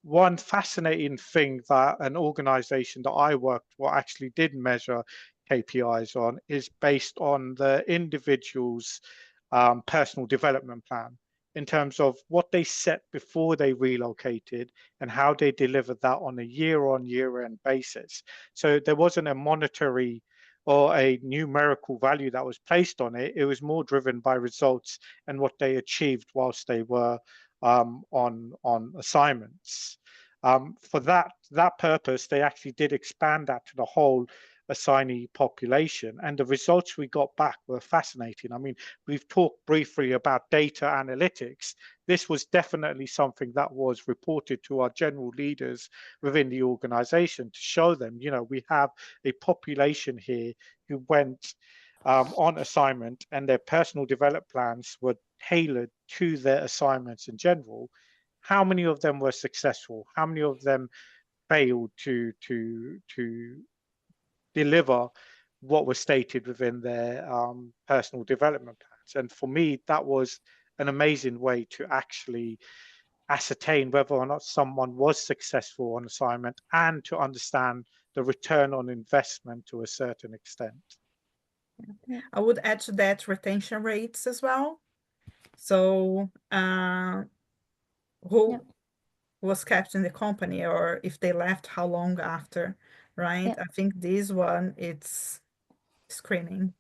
Speaker 2: one fascinating thing that an organization that I worked for actually did measure KPIs on is based on the individual's personal development plan, in terms of what they set before they relocated and how they delivered that on a year-on-year-end basis. So there wasn't a monetary or a numerical value that was placed on it. It was more driven by results and what they achieved whilst they were on assignments. For that purpose, they actually did expand that to the whole assignee population, and the results we got back were fascinating. I mean, we've talked briefly about data analytics. This was definitely something that was reported to our general leaders within the organization to show them, you know, we have a population here who went on assignment, and their personal development plans were tailored to their assignments in general. How many of them were successful? How many of them failed to deliver what was stated within their personal development plans? And for me, that was an amazing way to actually ascertain whether or not someone was successful on assignment, and to understand the return on investment to a certain extent.
Speaker 4: I would add to that retention rates as well. So who was kept in the company, or if they left, how long after, right? I think this one, it's screaming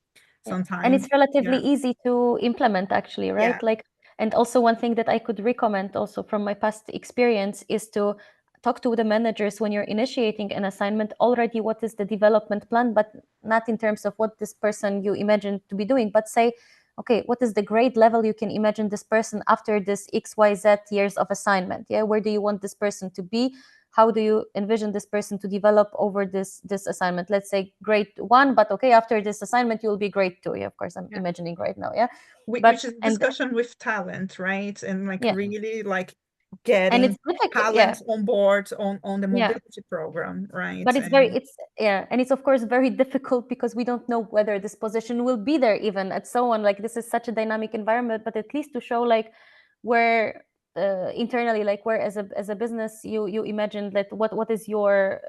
Speaker 4: sometimes.
Speaker 3: And it's relatively easy to implement, actually, right? Like, and also one thing that I could recommend also from my past experience is to talk to the managers when you're initiating an assignment already. What is the development plan? But not in terms of what this person you imagine to be doing, but say, okay, what is the grade level you can imagine this person after this XYZ years of assignment? Yeah, where do you want this person to be? How do you envision this person to develop over this assignment? Let's say grade 1, but okay, after this assignment, you will be grade 2. Yeah, of course, I'm imagining right now. Yeah,
Speaker 4: which is discussion with talent, right? And like really like getting
Speaker 3: and it's
Speaker 4: talent on board on the mobility program, right?
Speaker 3: But it's and it's of course very difficult, because we don't know whether this position will be there even at someone. Like, this is such a dynamic environment, but at least to show like where internally, like where as a business you imagine that what is your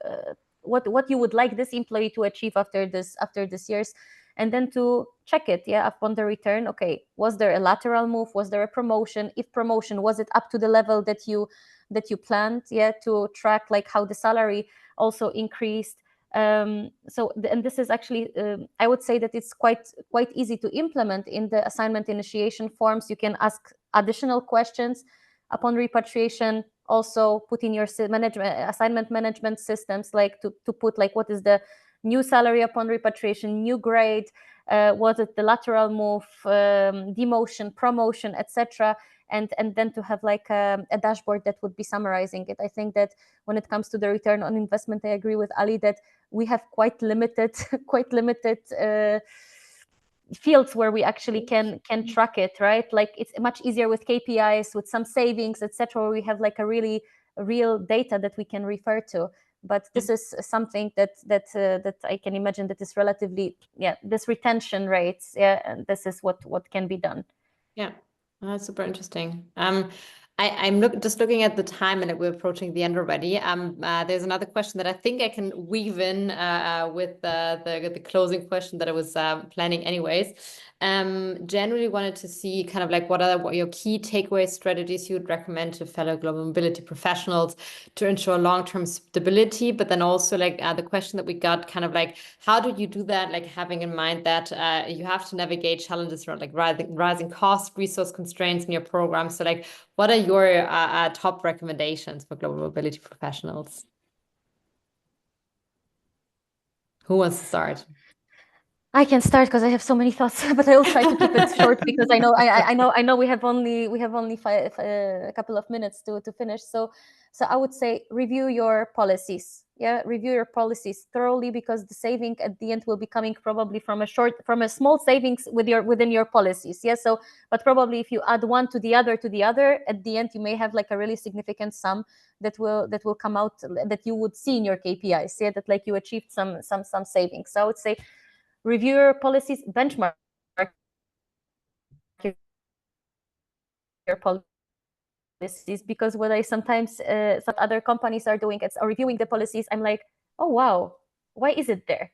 Speaker 3: what you would like this employee to achieve after this years, and then to check it upon the return. Okay, was there a lateral move? Was there a promotion? If promotion, was it up to the level that you planned? To track like how the salary also increased. And this is actually I would say that it's quite easy to implement in the assignment initiation forms. You can ask additional questions upon repatriation. Also put in your assignment management systems, like to put like what is the new salary upon repatriation, new grade, was it the lateral move, demotion, promotion, etc. And then to have like a dashboard that would be summarizing it. I think that when it comes to the return on investment, I agree with Ali that we have quite limited fields where we actually can track it, right? Like it's much easier with KPIs, with some savings, etc., where we have like a real data that we can refer to. But this is something that I can imagine that is relatively, this retention rates, and this is what can be done.
Speaker 1: Yeah, that's super interesting. I'm just looking at the time, and we're approaching the end already. There's another question that I think I can weave in with the closing question that I was planning anyways. Generally wanted to see kind of like what your key takeaway strategies you would recommend to fellow global mobility professionals to ensure long-term stability, but then also like the question that we got kind of like, how do you do that? Like having in mind that you have to navigate challenges around like rising costs, resource constraints in your program. So like, what are your top recommendations for global mobility professionals? Who wants to start?
Speaker 3: I can start because I have so many thoughts, but I will try to keep it short because I know we have only a couple of minutes to finish. So I would say review your policies. Review your policies thoroughly, because the saving at the end will be coming probably from a small savings within your policies. So but probably if you add one to the other at the end you may have like a really significant sum that will come out that you would see in your KPIs. That like you achieved some savings. So I would say review your policies, benchmark your policies, because what I sometimes some other companies are doing are reviewing the policies. I'm like, oh wow, why is it there?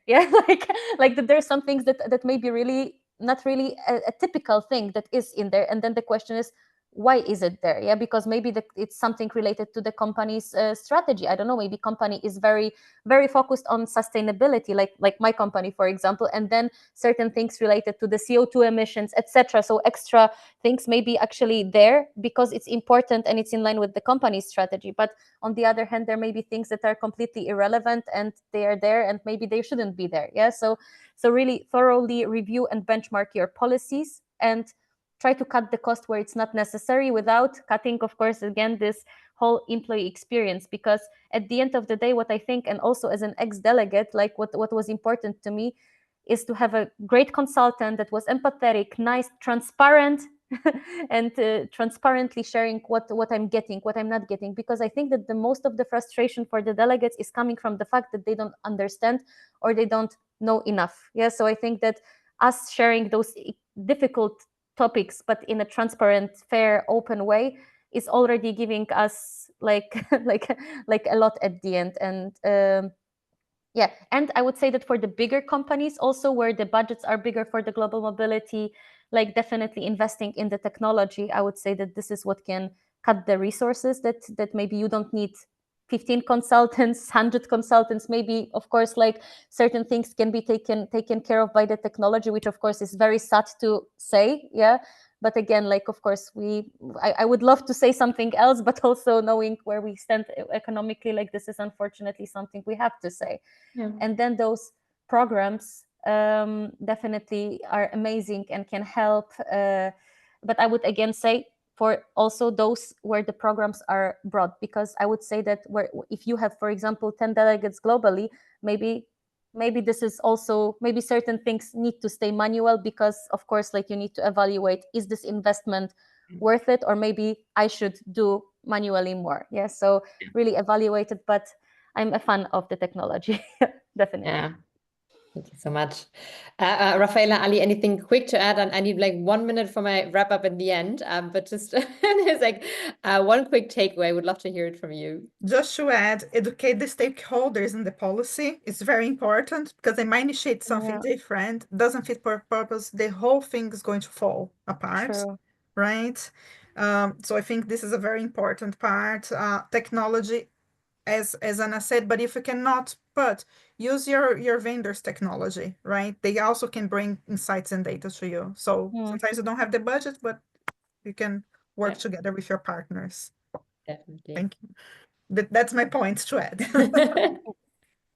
Speaker 3: Like there's some things that may be really not really a typical thing that is in there, and then the question is, why is it there? Because maybe it's something related to the company's strategy. I don't know, maybe company is very very focused on sustainability, like my company, for example, and then certain things related to the CO2 emissions, etc. So extra things may be actually there because it's important and it's in line with the company's strategy. But on the other hand, there may be things that are completely irrelevant and they are there and maybe they shouldn't be there. So really thoroughly review and benchmark your policies, and try to cut the cost where it's not necessary without cutting, of course, again, this whole employee experience. Because at the end of the day, what I think, and also as an ex-delegate, like what was important to me is to have a great consultant that was empathetic, nice, transparent, and transparently sharing what I'm getting, what I'm not getting. Because I think that the most of the frustration for the delegates is coming from the fact that they don't understand or they don't know enough. So I think that us sharing those difficult topics, but in a transparent, fair, open way, is already giving us like a lot at the end. And and I would say that for the bigger companies also, where the budgets are bigger for the global mobility, like definitely investing in the technology, I would say that this is what can cut the resources that maybe you don't need 15 consultants, 100 consultants. Maybe, of course, like certain things can be taken care of by the technology, which of course is very sad to say. But again, like, of course, I would love to say something else, but also knowing where we stand economically, like this is unfortunately something we have to say. And then those programs definitely are amazing and can help. But I would again say, for also those where the programs are broad, because I would say that if you have, for example, 10 delegates globally, maybe this is also, maybe certain things need to stay manual, because of course, like, you need to evaluate, is this investment worth it, or maybe I should do manually more. So really evaluate it. But I'm a fan of the technology. Definitely.
Speaker 1: Thank you so much. Rafaela, Ali, anything quick to add? And I need like 1 minute for my wrap up in the end, but just there's like one quick takeaway. I would love to hear it from you.
Speaker 4: Just to add, educate the stakeholders in the policy. It's very important, because they might initiate something different, doesn't fit for purpose, the whole thing is going to fall apart.
Speaker 3: True.
Speaker 4: Right? So I think this is a very important part. Technology, as Anna said, but if you cannot, use your vendor's technology, right? They also can bring insights and data to you. So sometimes you don't have the budget, but you can work together with your partners.
Speaker 1: Definitely.
Speaker 4: Thank you. That's my point to add.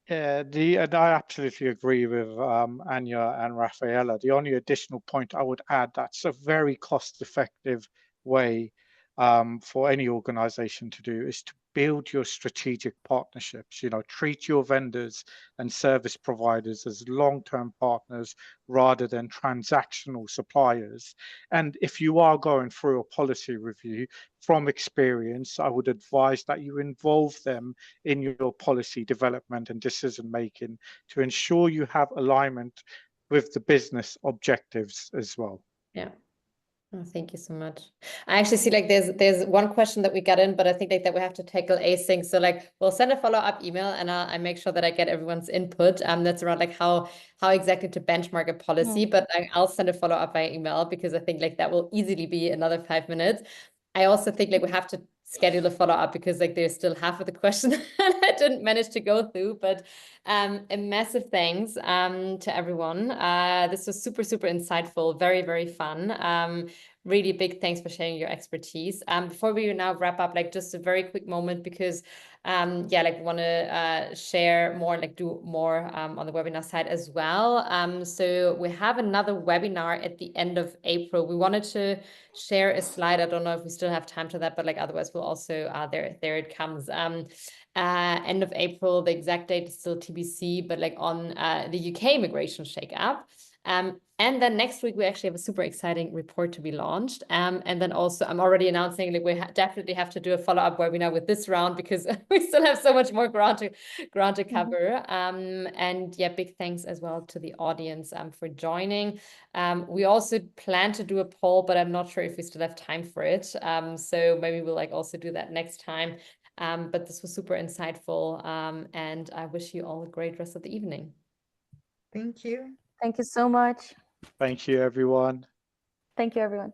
Speaker 2: And I absolutely agree with Anya and Rafaela. The only additional point I would add, that's a very cost-effective way for any organization to do is to build your strategic partnerships. Treat your vendors and service providers as long-term partners rather than transactional suppliers. And if you are going through a policy review, from experience, I would advise that you involve them in your policy development and decision making to ensure you have alignment with the business objectives as well.
Speaker 1: Yeah. Oh, thank you so much. I actually see there's one question that we got in, but I think that we have to tackle async. So we'll send a follow-up email and I make sure that I get everyone's input. That's around how exactly to benchmark a policy, but I'll send a follow-up by email because I think that will easily be another 5 minutes. I also think we have to schedule a follow-up because there's still half of the question I didn't manage to go through, but a massive thanks to everyone. This was super, super insightful, very, very fun. Really big thanks for sharing your expertise. Before we now wrap up, just a very quick moment because want to share more, do more on the webinar side as well. So we have another webinar at the end of April. We wanted to share a slide. I don't know if we still have time for that, but otherwise we'll also there it comes. End of April, the exact date is still TBC, but on the UK immigration shake-up. And then next week, we actually have a super exciting report to be launched. And then also, I'm already announcing we definitely have to do a follow-up webinar with this round because we still have so much more ground to cover. And yeah, big thanks as well to the audience for joining. We also plan to do a poll, but I'm not sure if we still have time for it. So maybe we'll also do that next time. But this was super insightful. And I wish you all a great rest of the evening.
Speaker 4: Thank you.
Speaker 3: Thank you so much.
Speaker 2: Thank you, everyone.
Speaker 3: Thank you, everyone.